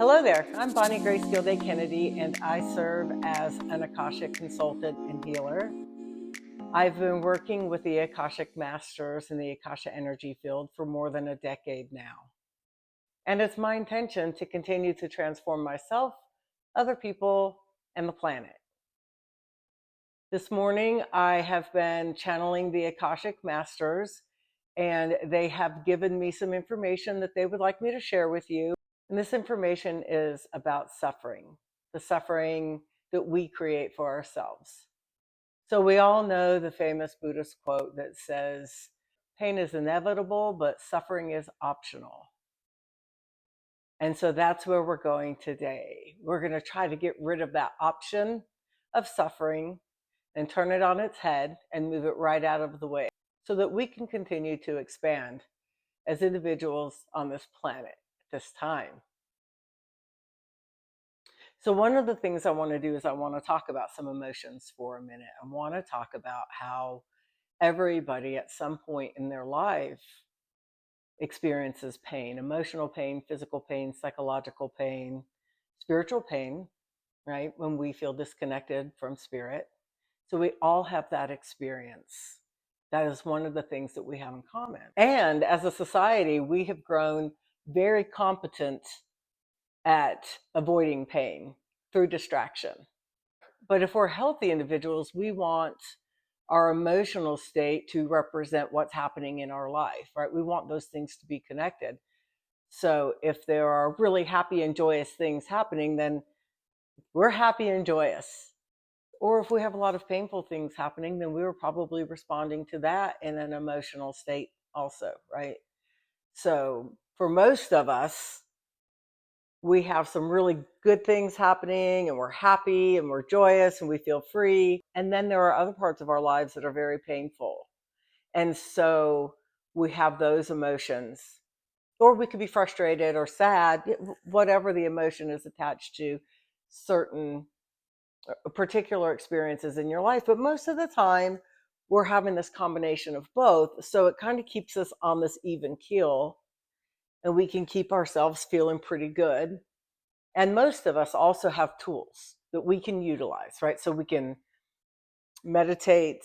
Hello there, I'm Bonnie Grace Gilday-Kennedy, and I serve as an Akashic consultant and healer. I've been working with the Akashic Masters in the Akasha energy field for more than a decade now. And it's my intention to continue to transform myself, other people, and the planet. This morning, I have been channeling the Akashic Masters, and they have given me some information that they would like me to share with you. And this information is about suffering, the suffering that we create for ourselves. So we all know the famous Buddhist quote that says, pain is inevitable, but suffering is optional. And so that's where we're going today. We're going to try to get rid of that option of suffering and turn it on its head and move it right out of the way so that we can continue to expand as individuals on this planet at this time. So one of the things I want to do is I want to talk about some emotions for a minute. I want to talk about how everybody at some point in their life experiences pain, emotional pain, physical pain, psychological pain, spiritual pain, right? When we feel disconnected from spirit. So we all have that experience. That is one of the things that we have in common. And as a society, we have grown very competent at avoiding pain through distraction. But if we're healthy individuals, we want our emotional state to represent what's happening in our life, right? We want those things to be connected. So if there are really happy and joyous things happening, then we're happy and joyous. Or if we have a lot of painful things happening, then we were probably responding to that in an emotional state also, right? So for most of us, we have some really good things happening and we're happy and we're joyous and we feel free. And then there are other parts of our lives that are very painful. And so we have those emotions. Or we could be frustrated or sad, whatever the emotion is attached to certain particular experiences in your life. But most of the time, we're having this combination of both. So it kind of keeps us on this even keel and we can keep ourselves feeling pretty good. And most of us also have tools that we can utilize, right? So we can meditate,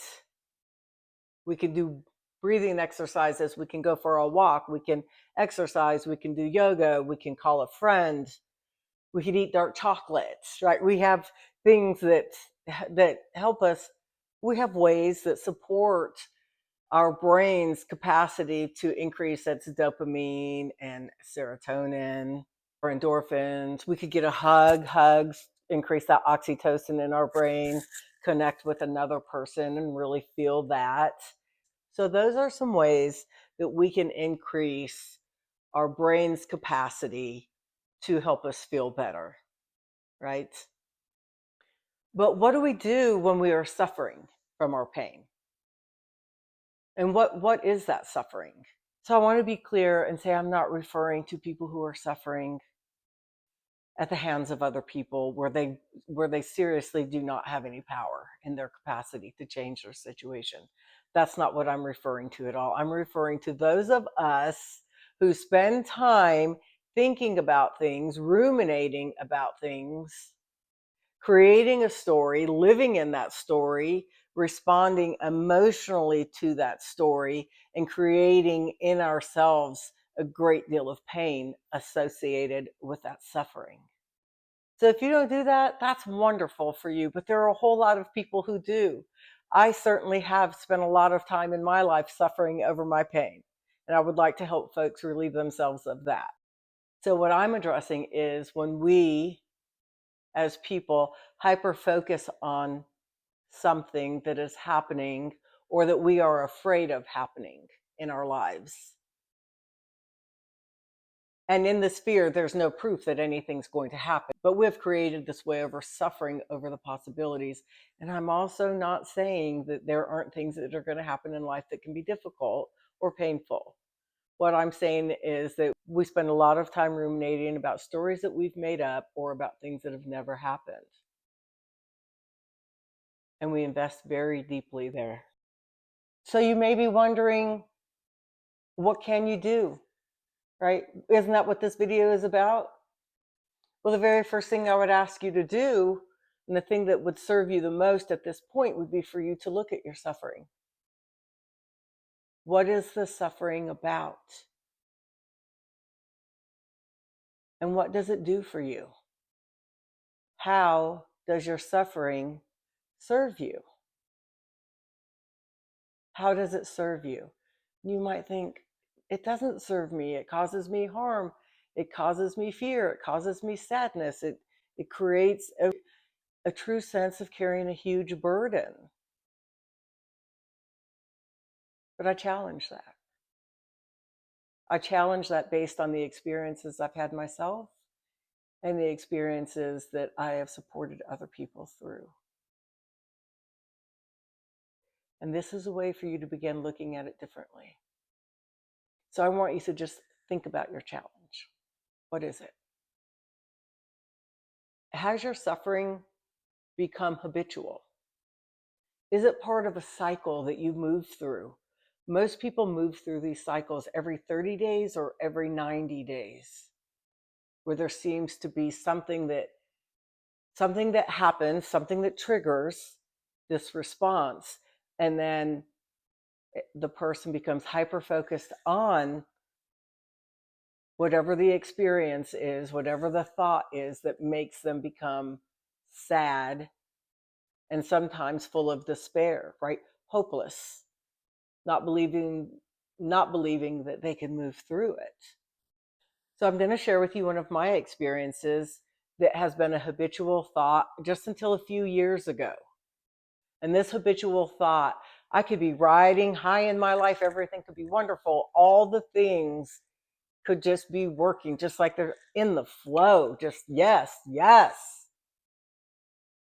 we can do breathing exercises, we can go for a walk, we can exercise, we can do yoga, we can call a friend, we can eat dark chocolates, right? We have things that help us. We have ways that support our brain's capacity to increase its dopamine and serotonin or endorphins. We could get a hugs increase that oxytocin in our brain, connect with another person and really feel that. So those are some ways that we can increase our brain's capacity to help us feel better, right? But what do we do when we are suffering from our pain? And what is that suffering? So I want to be clear and say I'm not referring to people who are suffering at the hands of other people where they seriously do not have any power in their capacity to change their situation. That's not what I'm referring to at all. I'm referring to those of us who spend time thinking about things, ruminating about things, creating a story, living in that story, responding emotionally to that story, and creating in ourselves a great deal of pain associated with that suffering. So if you don't do that, that's wonderful for you, but there are a whole lot of people who do. I certainly have spent a lot of time in my life suffering over my pain, and I would like to help folks relieve themselves of that. So what I'm addressing is when we, as people, hyper focus on something that is happening or that we are afraid of happening in our lives. And in this fear, there's no proof that anything's going to happen. But we've created this way of suffering over the possibilities. And I'm also not saying that there aren't things that are going to happen in life that can be difficult or painful. What I'm saying is that we spend a lot of time ruminating about stories that we've made up or about things that have never happened. And we invest very deeply there. So you may be wondering, what can you do? Right? Isn't that what this video is about? Well, the very first thing I would ask you to do, and the thing that would serve you the most at this point, would be for you to look at your suffering. What is the suffering about? And what does it do for you? How does your suffering serve you? How does it serve you? You might think, it doesn't serve me. It causes me harm. It causes me fear. It causes me sadness. It creates a true sense of carrying a huge burden. But I challenge that. I challenge that based on the experiences I've had myself and the experiences that I have supported other people through. And this is a way for you to begin looking at it differently. So I want you to just think about your challenge. What is it? Has your suffering become habitual? Is it part of a cycle that you move through? Most people move through these cycles every 30 days or every 90 days, where there seems to be something that happens, something that triggers this response, and then the person becomes hyper focused on whatever the experience is, whatever the thought is that makes them become sad and sometimes full of despair, right? Hopeless, not believing that they can move through it. So I'm going to share with you one of my experiences that has been a habitual thought just until a few years ago. And this habitual thought, I could be riding high in my life, everything could be wonderful, all the things could just be working, just like they're in the flow, just yes, yes.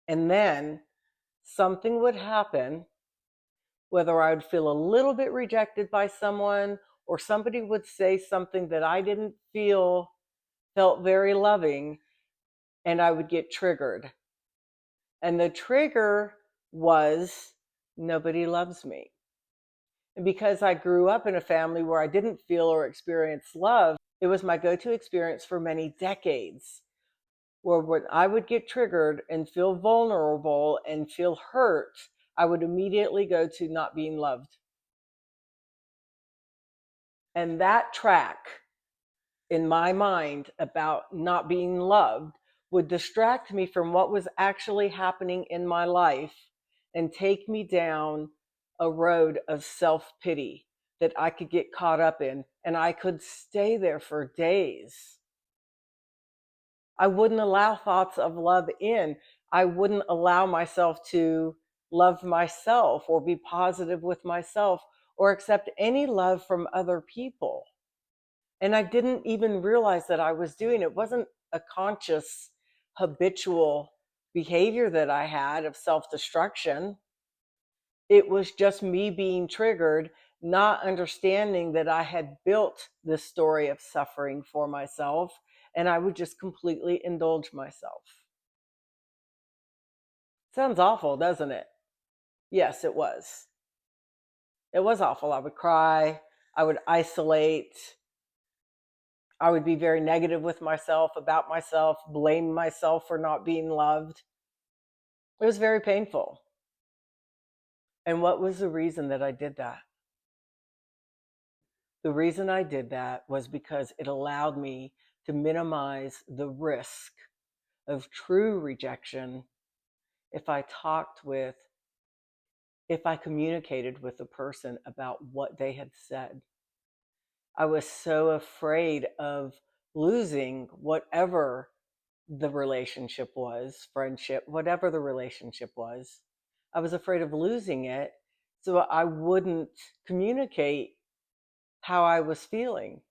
And then something would happen, whether I would feel a little bit rejected by someone, or somebody would say something that I didn't felt very loving, and I would get triggered. And the trigger was, nobody loves me. And because I grew up in a family where I didn't feel or experience love, it was my go-to experience for many decades, where when I would get triggered and feel vulnerable and feel hurt, I would immediately go to not being loved. And that track in my mind about not being loved would distract me from what was actually happening in my life and take me down a road of self-pity that I could get caught up in, and I could stay there for days. I wouldn't allow thoughts of love in. I wouldn't allow myself to love myself or be positive with myself or accept any love from other people. And I didn't even realize that I was doing it. It wasn't a conscious, habitual behavior that I had of self-destruction. It was just me being triggered, not understanding that I had built this story of suffering for myself, and I would just completely indulge myself. Sounds awful, doesn't it? Yes, it was. It was awful. I would cry. I would isolate. I would be very negative with myself, about myself, blame myself for not being loved. It was very painful. And what was the reason that I did that? The reason I did that was because it allowed me to minimize the risk of true rejection if I communicated with the person about what they had said. I was so afraid of losing whatever the relationship was, friendship, whatever the relationship was. I was afraid of losing it, so I wouldn't communicate how I was feeling.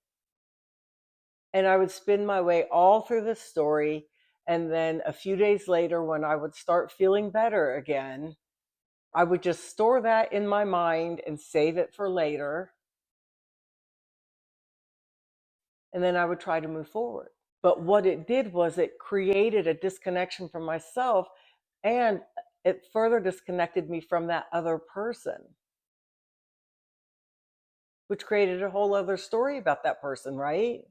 And I would spin my way all through the story. And then a few days later, when I would start feeling better again, I would just store that in my mind and save it for later. And then I would try to move forward. But what it did was it created a disconnection from myself, and it further disconnected me from that other person, which created a whole other story about that person, right?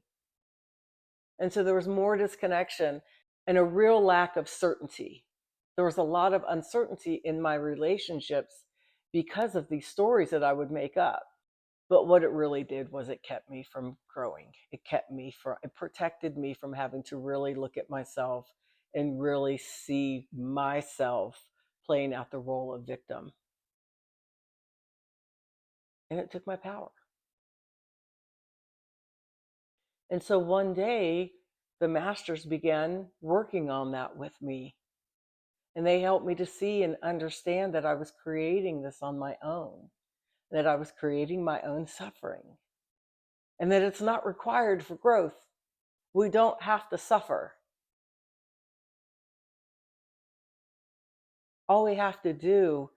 And so there was more disconnection. and a real lack of certainty. There was a lot of uncertainty in my relationships because of these stories that I would make up. But what it really did was it kept me from growing. It protected me from having to really look at myself and really see myself playing out the role of victim. And it took my power. And so one day, the masters began working on that with me. And they helped me to see and understand that I was creating this on my own, that I was creating my own suffering, and that it's not required for growth. We don't have to suffer. All we have to do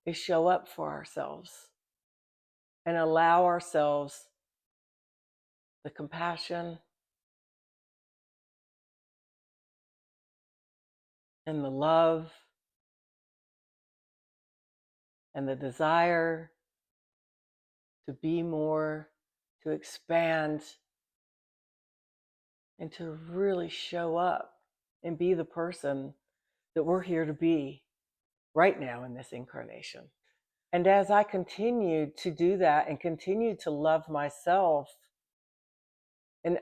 is show up for ourselves and allow ourselves the compassion and the love and the desire to be more, to expand, and to really show up and be the person that we're here to be right now in this incarnation. And as I continued to do that and continued to love myself and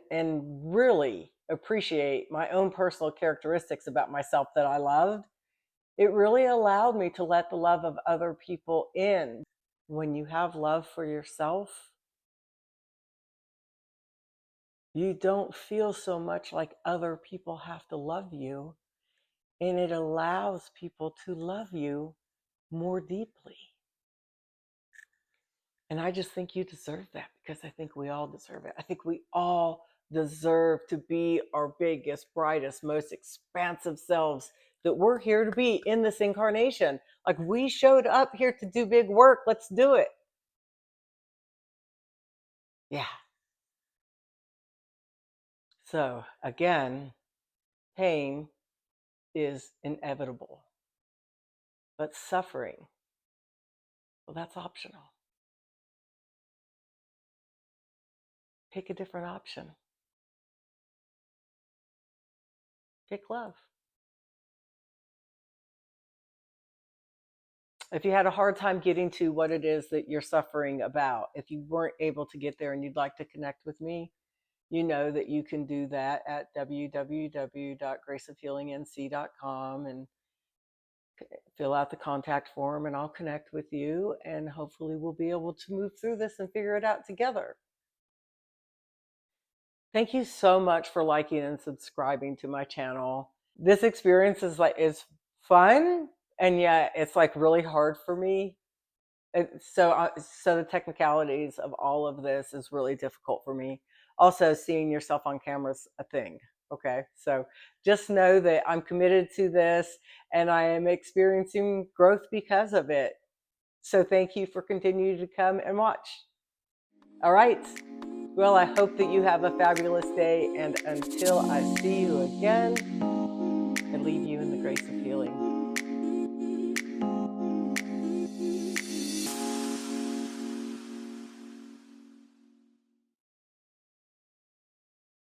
really appreciate my own personal characteristics about myself that I loved, it really allowed me to let the love of other people in. When you have love for yourself, you don't feel so much like other people have to love you, and it allows people to love you more deeply. And I just think you deserve that, because I think we all deserve it. I think we all deserve to be our biggest, brightest, most expansive selves that we're here to be in this incarnation. Like, we showed up here to do big work. Let's do it. Yeah. So again, pain is inevitable, but suffering, well, that's optional. Pick a different option. Pick love. If you had a hard time getting to what it is that you're suffering about, if you weren't able to get there and you'd like to connect with me, you know that you can do that at www.graceofhealingnc.com and fill out the contact form, and I'll connect with you, and hopefully we'll be able to move through this and figure it out together. Thank you so much for liking and subscribing to my channel. This experience is fun, and yet it's like really hard for me. So the technicalities of all of this is really difficult for me. Also, seeing yourself on camera is a thing. Okay, so just know that I'm committed to this, and I am experiencing growth because of it. So thank you for continuing to come and watch. All right. Well, I hope that you have a fabulous day, and until I see you again, I leave you in the grace of healing.